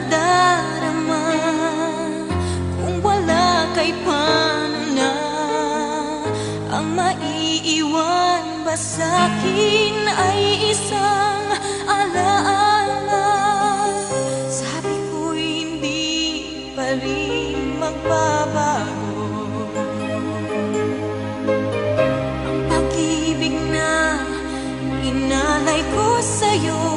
nadarama. Kung wala kay paano na ang maiiwan ba sa'kin ay isang alaala. Sabi ko'y hindi pa rin magbabago ang pag-ibig na inalay ko sa'yo.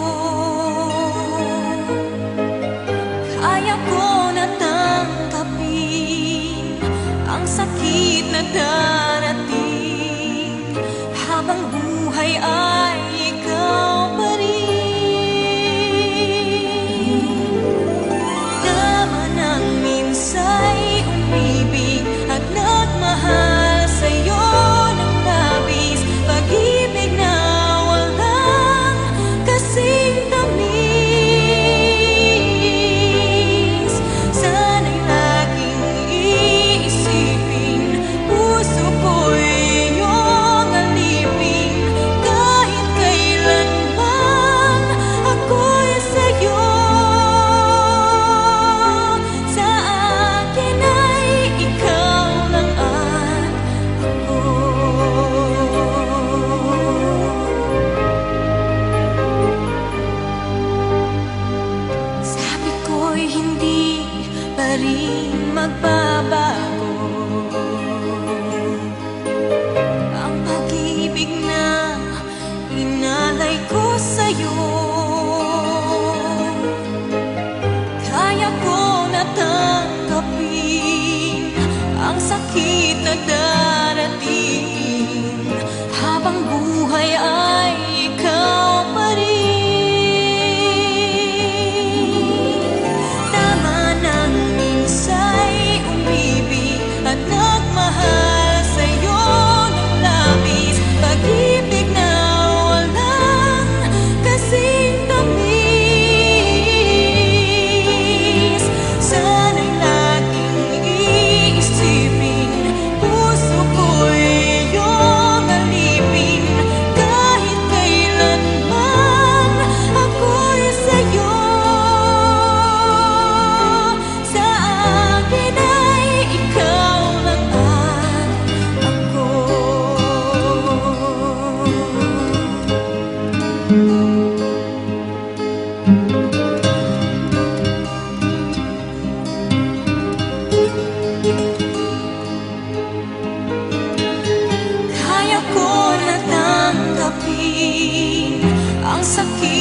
Kaya ko na tanggapin ang sakit na darating habang buhay ay ikaw pa rin. Naman ang minsa'y umibig at nagmahal sa'yo ng labis, pag-ibig na walang kasing tamis. Sana'y laging iisipin, puso ko'y iyong alipin, kahit kailanman ako'y sa'yo. Sa akin ay ikaw lang at ako. Sabi ko'y hindi pa rin magbabago ang pag-ibig na inalay ko sa'yo. Kaya ko na tanggapin ang sakit na darating habang buhay ay ikaw pa rin. Tama nang minsa'y umibig at nagmahal sa'yo ng labis, pag-ibig na walang kasing tamis. Sana'y laging iisipin, puso ko'y iyong alipin, kahit kailanman ako'y sa'yo. Sa akin ay ikaw lang at ako. Kaya ko na tanggapin ang sakit